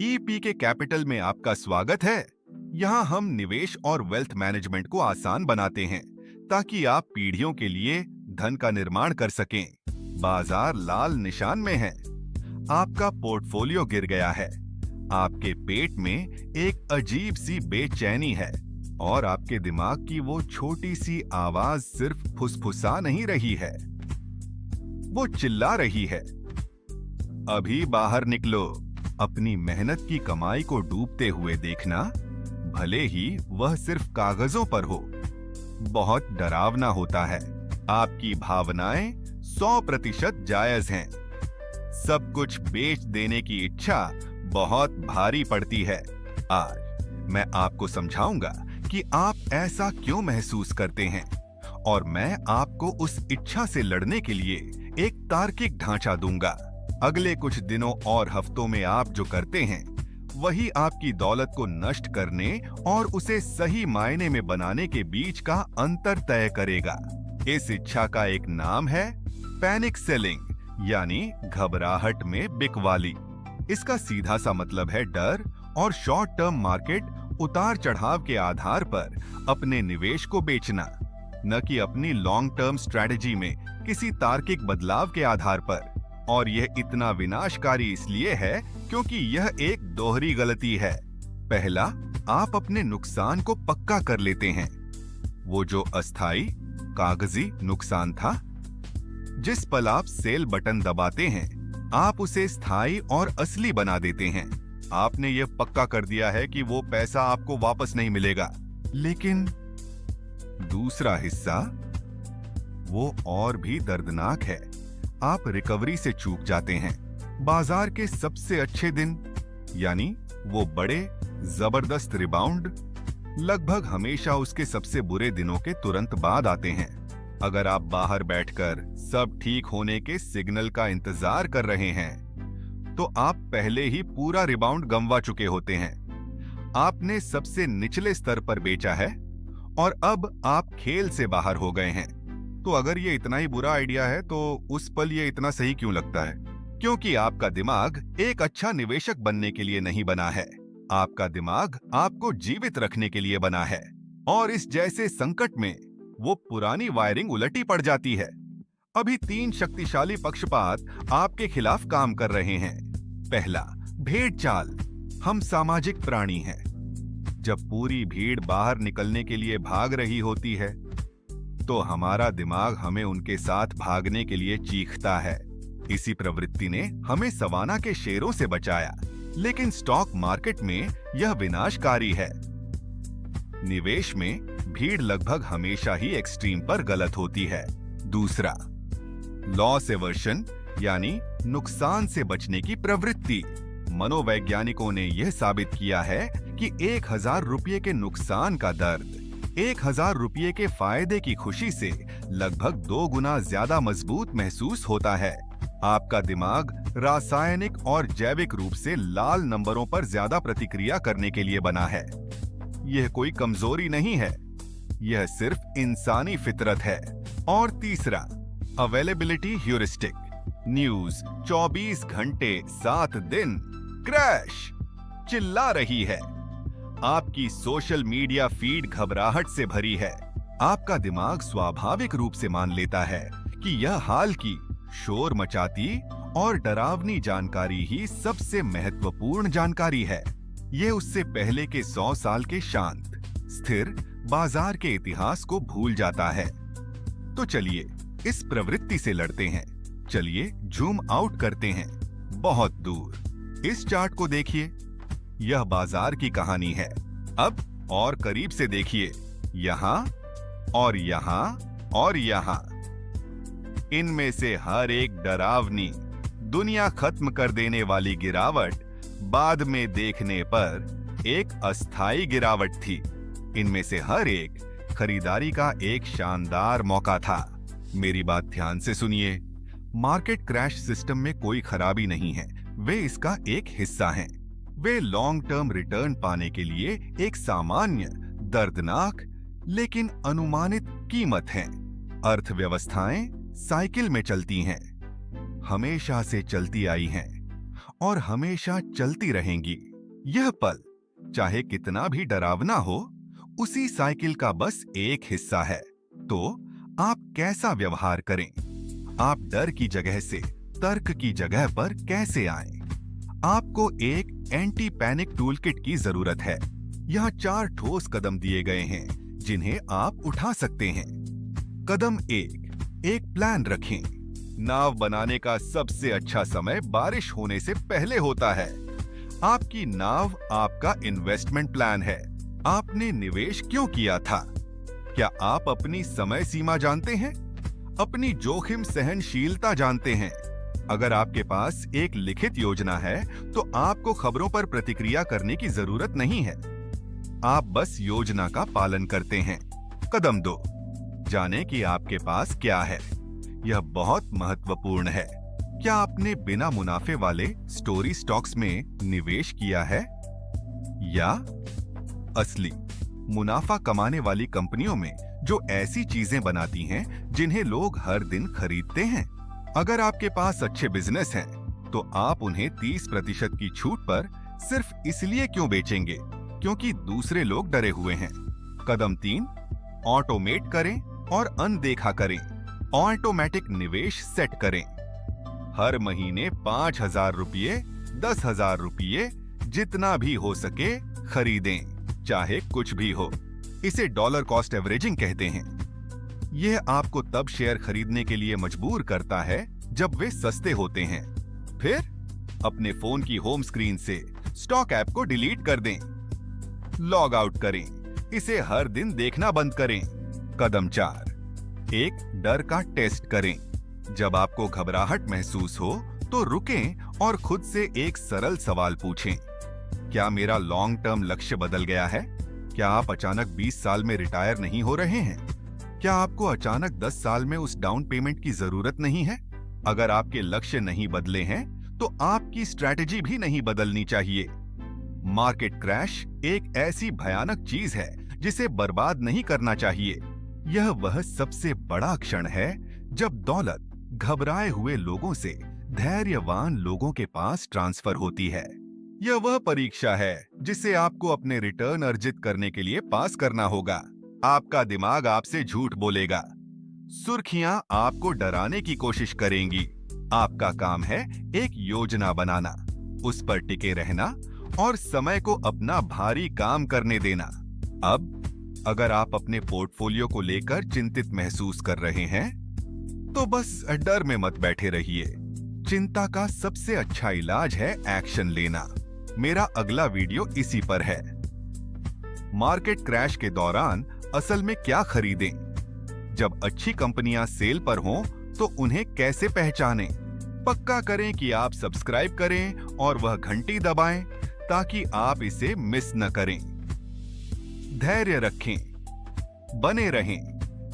EP के capital में आपका स्वागत है। यहाँ हम निवेश और वेल्थ मैनेजमेंट को आसान बनाते हैं ताकि आप पीढ़ियों के लिए धन का निर्माण कर सकें। बाजार लाल निशान में है। आपका पोर्टफोलियो गिर गया है। आपके पेट में एक अजीब सी बेचैनी है और आपके दिमाग की वो छोटी सी आवाज सिर्फ फुसफुसा नहीं रही है, वो चिल्ला रही है, अभी बाहर निकलो। अपनी मेहनत की कमाई को डूबते हुए देखना, भले ही वह सिर्फ कागजों पर हो, बहुत डरावना होता है। आपकी भावनाएं 100% जायज हैं। सब कुछ बेच देने की इच्छा बहुत भारी पड़ती है। आज मैं आपको समझाऊंगा कि आप ऐसा क्यों महसूस करते हैं और मैं आपको उस इच्छा से लड़ने के लिए एक तार्किक ढांचा दूंगा। अगले कुछ दिनों और हफ्तों में आप जो करते हैं वही आपकी दौलत को नष्ट करने और उसे सही मायने में बनाने के बीच का अंतर तय करेगा। इस इच्छा का एक नाम है पैनिक सेलिंग, यानी घबराहट में बिकवाली। इसका सीधा सा मतलब है डर और शॉर्ट टर्म मार्केट उतार चढ़ाव के आधार पर अपने निवेश को बेचना, न कि अपनी लॉन्ग टर्म स्ट्रेटजी में किसी तार्किक बदलाव के आधार पर। और यह इतना विनाशकारी इसलिए है क्योंकि यह एक दोहरी गलती है। पहला, आप अपने नुकसान को पक्का कर लेते हैं। वो जो अस्थाई कागजी नुकसान था, जिस पल आप सेल बटन दबाते हैं आप उसे स्थायी और असली बना देते हैं। आपने यह पक्का कर दिया है कि वो पैसा आपको वापस नहीं मिलेगा। लेकिन दूसरा हिस्सा वो और भी दर्दनाक है। आप रिकवरी से चूक जाते हैं। बाजार के सबसे अच्छे दिन, यानी वो बड़े जबरदस्त रिबाउंड, लगभग हमेशा उसके सबसे बुरे दिनों के तुरंत बाद आते हैं। अगर आप बाहर बैठकर सब ठीक होने के सिग्नल का इंतजार कर रहे हैं, तो आप पहले ही पूरा रिबाउंड गंवा चुके होते हैं। आपने सबसे निचले स्तर पर बेचा है और अब आप खेल से बाहर हो गए हैं। तो अगर ये इतना ही बुरा आइडिया है तो उस पल ये इतना सही क्यों लगता है? क्योंकि आपका दिमाग एक अच्छा निवेशक बनने के लिए नहीं बना है। आपका दिमाग आपको जीवित रखने के लिए बना है। और इस जैसे संकट में वो पुरानी वायरिंग उलटी पड़ जाती है। अभी 3 शक्तिशाली पक्षपात आपके खिलाफ काम कर रहे हैं। पहला, भेड़ चाल। हम सामाजिक प्राणी हैं। जब पूरी भीड़ बाहर निकलने के लिए भाग रही होती है तो हमारा दिमाग हमें उनके साथ भागने के लिए चीखता है। इसी प्रवृत्ति ने हमें सवाना के शेरों से बचाया, लेकिन स्टॉक मार्केट में यह विनाशकारी है। निवेश में भीड़ लगभग हमेशा ही एक्सट्रीम पर गलत होती है। दूसरा, लॉस एवर्शन, यानी नुकसान से बचने की प्रवृत्ति। मनोवैज्ञानिकों ने यह साबित किया है कि 1000 रुपये के नुकसान का दर्द 1000 रुपये के फायदे की खुशी से लगभग 2 गुना ज्यादा मजबूत महसूस होता है। आपका दिमाग रासायनिक और जैविक रूप से लाल नंबरों पर ज्यादा प्रतिक्रिया करने के लिए बना है। यह कोई कमजोरी नहीं है, यह सिर्फ इंसानी फितरत है। और तीसरा, अवेलेबिलिटी ह्यूरिस्टिक। न्यूज 24 घंटे 7 दिन क्रैश चिल्ला रही है। आपकी सोशल मीडिया फीड घबराहट से भरी है। आपका दिमाग स्वाभाविक रूप से मान लेता है कि यह हाल की शोर मचाती और डरावनी जानकारी ही सबसे महत्वपूर्ण जानकारी है। यह उससे पहले के 100 साल के शांत, स्थिर बाजार के इतिहास को भूल जाता है। तो चलिए इस प्रवृत्ति से लड़ते हैं। चलिए जूम आउट करते हैं बहुत दूर। इस चार्ट को देखिए, यह बाजार की कहानी है। अब और करीब से देखिए, यहां और यहां और यहां। इनमें से हर एक डरावनी, दुनिया खत्म कर देने वाली गिरावट बाद में देखने पर एक अस्थायी गिरावट थी। इनमें से हर एक खरीदारी का एक शानदार मौका था। मेरी बात ध्यान से सुनिए। मार्केट क्रैश सिस्टम में कोई खराबी नहीं है, वे इसका एक हिस्सा हैं। वे लॉन्ग टर्म रिटर्न पाने के लिए एक सामान्य, दर्दनाक लेकिन अनुमानित कीमत है। अर्थव्यवस्थाएं साइकिल में चलती हैं, हमेशा से चलती आई हैं और हमेशा चलती रहेंगी। यह पल चाहे कितना भी डरावना हो, उसी साइकिल का बस एक हिस्सा है। तो आप कैसा व्यवहार करें? आप डर की जगह से तर्क की जगह पर कैसे आएं? आपको एक एंटी पैनिक टूल किट की जरूरत है। यहाँ 4 ठोस कदम दिए गए हैं जिन्हें आप उठा सकते हैं। कदम 1, एक प्लान रखें। नाव बनाने का सबसे अच्छा समय बारिश होने से पहले होता है। आपकी नाव आपका इन्वेस्टमेंट प्लान है। आपने निवेश क्यों किया था? क्या आप अपनी समय सीमा जानते हैं? अपनी जोखिम सहनशीलता जानते हैं? अगर आपके पास एक लिखित योजना है तो आपको खबरों पर प्रतिक्रिया करने की जरूरत नहीं है। आप बस योजना का पालन करते हैं। कदम 2, जाने कि आपके पास क्या है। यह बहुत महत्वपूर्ण है। क्या आपने बिना मुनाफे वाले स्टोरी स्टॉक्स में निवेश किया है या असली मुनाफा कमाने वाली कंपनियों में जो ऐसी चीजें बनाती हैं जिन्हें लोग हर दिन खरीदते हैं? अगर आपके पास अच्छे बिजनेस हैं, तो आप उन्हें 30% की छूट पर सिर्फ इसलिए क्यों बेचेंगे क्योंकि दूसरे लोग डरे हुए हैं? कदम 3, ऑटोमेट करें और अनदेखा करें। ऑटोमेटिक निवेश सेट करें। हर महीने 5,000 रुपये, 10,000 रुपये, जितना भी हो सके खरीदें, चाहे कुछ भी हो। इसे डॉलर कॉस्ट एवरेजिंग कहते हैं। यह आपको तब शेयर खरीदने के लिए मजबूर करता है जब वे सस्ते होते हैं। फिर अपने फोन की होम स्क्रीन से स्टॉक ऐप को डिलीट कर दें। लॉग आउट करें। इसे हर दिन देखना बंद करें। कदम 4, एक डर का टेस्ट करें। जब आपको घबराहट महसूस हो तो रुकें और खुद से एक सरल सवाल पूछें। क्या मेरा लॉन्ग टर्म लक्ष्य बदल गया है? क्या आप अचानक 20 साल में रिटायर नहीं हो रहे हैं? क्या आपको अचानक 10 साल में उस डाउन पेमेंट की जरूरत नहीं है? अगर आपके लक्ष्य नहीं बदले हैं तो आपकी स्ट्रैटेजी भी नहीं बदलनी चाहिए। मार्केट क्रैश एक ऐसी भयानक चीज है जिसे बर्बाद नहीं करना चाहिए। यह वह सबसे बड़ा क्षण है जब दौलत घबराए हुए लोगों से धैर्यवान लोगों के पास ट्रांसफर होती है। यह वह परीक्षा है जिसे आपको अपने रिटर्न अर्जित करने के लिए पास करना होगा। आपका दिमाग आपसे झूठ बोलेगा। सुर्खियां आपको डराने की कोशिश करेंगी। आपका काम है एक योजना बनाना, उस पर टिके रहना और समय को अपना भारी काम करने देना। अब अगर आप अपने पोर्टफोलियो को लेकर चिंतित महसूस कर रहे हैं, तो बस डर में मत बैठे रहिए। चिंता का सबसे अच्छा इलाज है एक्शन लेना। मेरा अगला वीडियो इसी पर है। मार्केट क्रैश के दौरान असल में क्या खरीदें? जब अच्छी कंपनियां सेल पर हों तो उन्हें कैसे पहचानें? पक्का करें कि आप सब्सक्राइब करें और वह घंटी दबाएं ताकि आप इसे मिस न करें। धैर्य रखें, बने रहें